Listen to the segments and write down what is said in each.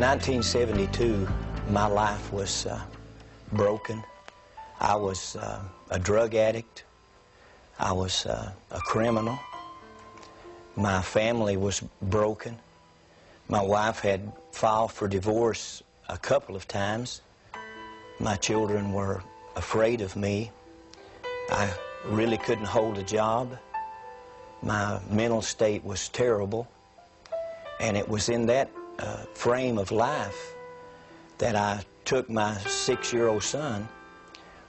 1972, my life was broken. I was a drug addict. I was a criminal. My family was broken. My wife had filed for divorce a couple of times. My children were afraid of me. I really couldn't hold a job. My mental state was terrible. And it was in that frame of life that I took my 6-year-old son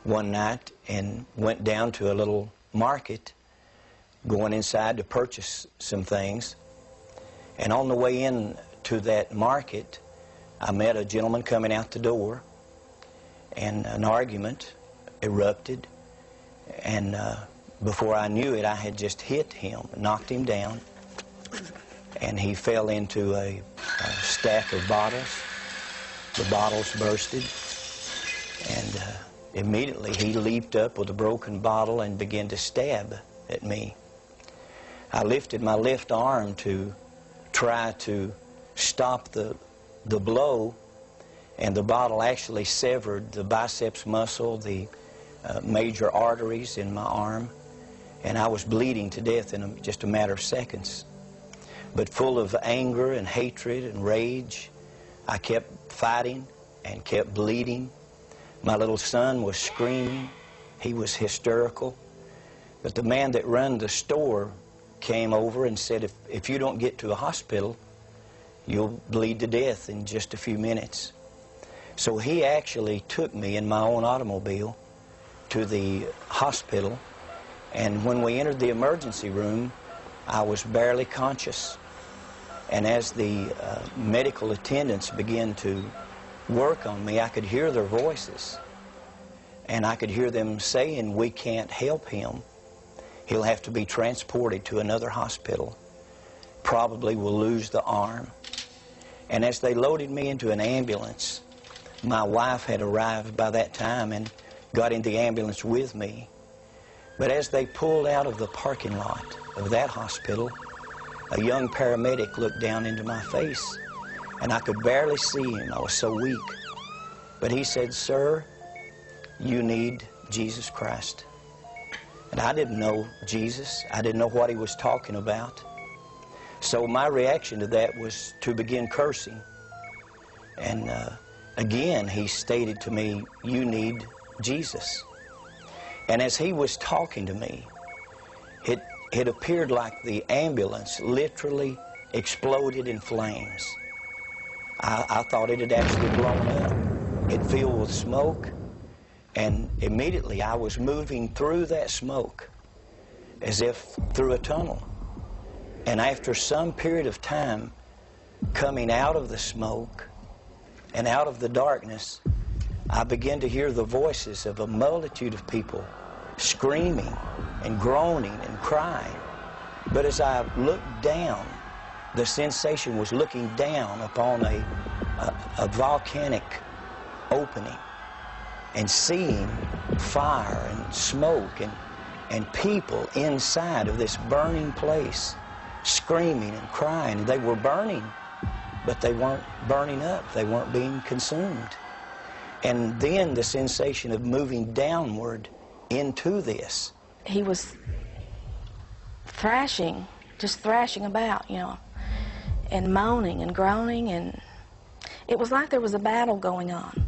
one night and went down to a little market, going inside to purchase some things. And on the way in to that market, I met a gentleman coming out the door, and an argument erupted. And before I knew it, I had just hit him, knocked him down, and he fell into a stack of bottles. The bottles bursted, and immediately he leaped up with a broken bottle and began to stab at me. I lifted my left arm to try to stop the blow, and the bottle actually severed the biceps muscle, the major arteries in my arm, and I was bleeding to death in just a matter of seconds. But full of anger and hatred and rage, I kept fighting and kept bleeding. My little son was screaming. He was hysterical. But the man that ran the store came over and said, if you don't get to a hospital, you'll bleed to death in just a few minutes. So he actually took me in my own automobile to the hospital, and when we entered the emergency room, I was barely conscious. And as the medical attendants began to work on me, I could hear their voices. And I could hear them saying, "We can't help him. He'll have to be transported to another hospital. Probably will lose the arm." And as they loaded me into an ambulance, my wife had arrived by that time and got in the ambulance with me. But as they pulled out of the parking lot of that hospital, a young paramedic looked down into my face, and I could barely see him. I was so weak. But he said, "Sir, you need Jesus Christ." And I didn't know Jesus. I didn't know what he was talking about. So my reaction to that was to begin cursing. And again, he stated to me, "You need Jesus." And as he was talking to me, it appeared like the ambulance literally exploded in flames. I thought it had actually blown up. It filled with smoke, and immediately I was moving through that smoke as if through a tunnel. And after some period of time, coming out of the smoke and out of the darkness, I began to hear the voices of a multitude of people screaming and groaning and crying. But as I looked down, the sensation was looking down upon a volcanic opening and seeing fire and smoke and people inside of this burning place screaming and crying. And they were burning, but they weren't burning up. They weren't being consumed. And then the sensation of moving downward into this. He was thrashing, just thrashing about, you know, and moaning and groaning, and it was like there was a battle going on.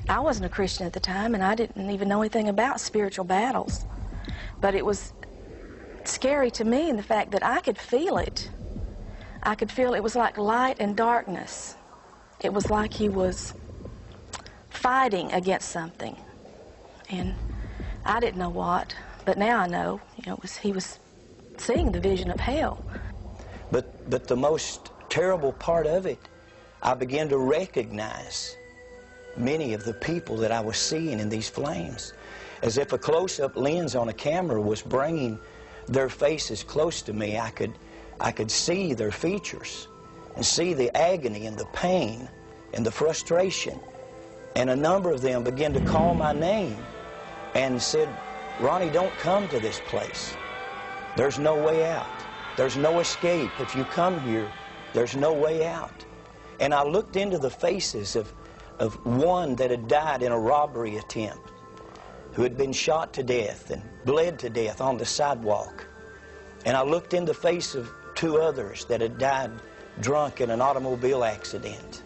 I wasn't a Christian at the time, and I didn't even know anything about spiritual battles. But it was scary to me in the fact that I could feel it. I could feel it was like light and darkness. It was like he was fighting against something. And I didn't know what, but now I know, you know, he was seeing the vision of hell. But the most terrible part of it, I began to recognize many of the people that I was seeing in these flames. As if a close-up lens on a camera was bringing their faces close to me, I could see their features and see the agony and the pain and the frustration. And a number of them began to call my name and said, "Ronnie, don't come to this place. There's no way out. There's no escape. If you come here, there's no way out." And I looked into the faces of one that had died in a robbery attempt, who had been shot to death and bled to death on the sidewalk. And I looked in the face of two others that had died drunk in an automobile accident.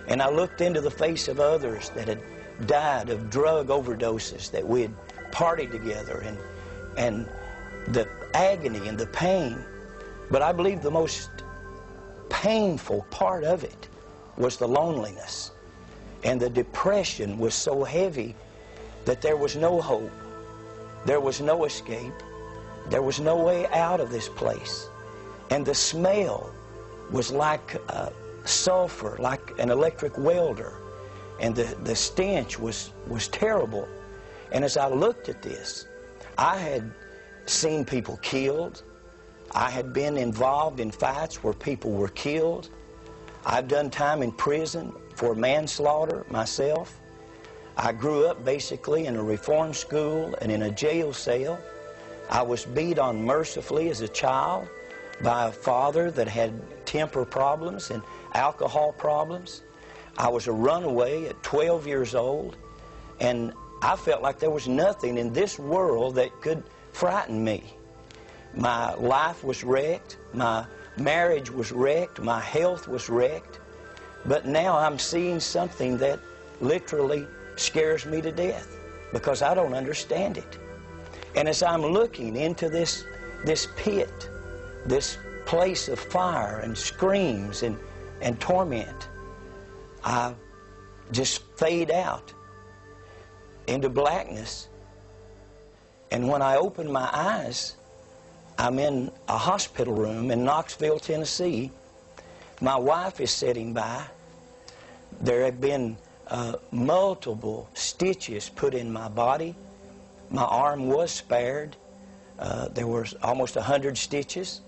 And I looked into the face of others that had died of drug overdoses, that we had partied together, and the agony and the pain. But I believe the most painful part of it was the loneliness. And the depression was so heavy that there was no hope. There was no escape. There was no way out of this place. And the smell was like sulfur, like an electric welder. And the stench was terrible. And as I looked at this, I had seen people killed. I had been involved in fights where people were killed. I've done time in prison for manslaughter myself. I grew up basically in a reform school and in a jail cell. I was beat unmercifully as a child by a father that had temper problems and alcohol problems. I was a runaway at 12 years old, and I felt like there was nothing in this world that could frighten me. My life was wrecked, my marriage was wrecked, my health was wrecked, but now I'm seeing something that literally scares me to death because I don't understand it. And as I'm looking into this pit, this place of fire and screams and torment, I just fade out into blackness. And when I open my eyes, I'm in a hospital room in Knoxville, Tennessee. My wife is sitting by. There have been multiple stitches put in my body. My arm was spared. There was almost 100 stitches.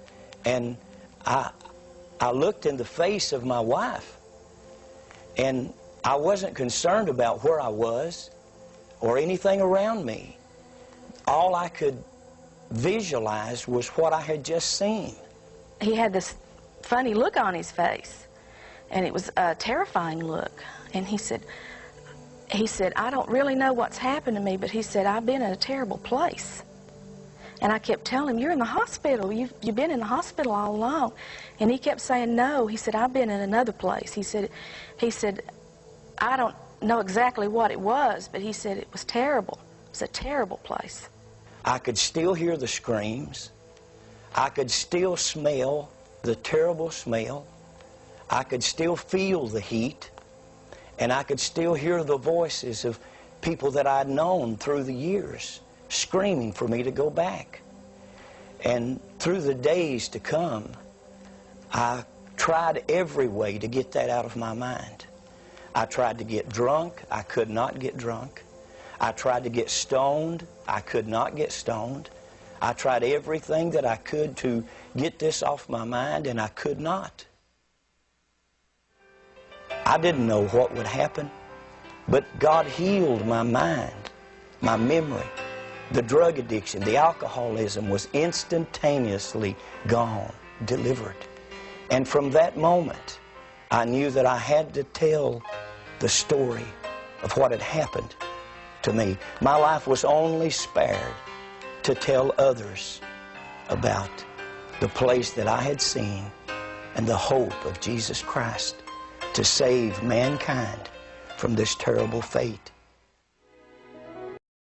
And I looked in the face of my wife, and I wasn't concerned about where I was or anything around me. All I could visualize was what I had just seen. He had this funny look on his face, and it was a terrifying look. And he said, I don't really know what's happened to me, but he said, I've been in a terrible place. And I kept telling him, you're in the hospital. You've been in the hospital all along. And he kept saying, no. He said, I've been in another place. He said, I don't know exactly what it was, but he said it was terrible. It was a terrible place. I could still hear the screams. I could still smell the terrible smell. I could still feel the heat. And I could still hear the voices of people that I'd known through the years screaming for me to go back. And through the days to come, I tried every way to get that out of my mind. I tried to get drunk. I could not get drunk. I tried to get stoned. I could not get stoned. I tried everything that I could to get this off my mind, and I could not. I didn't know what would happen, but God healed my mind, my memory. The drug addiction, the alcoholism was instantaneously gone, delivered. And from that moment, I knew that I had to tell the story of what had happened to me. My life was only spared to tell others about the place that I had seen and the hope of Jesus Christ to save mankind from this terrible fate.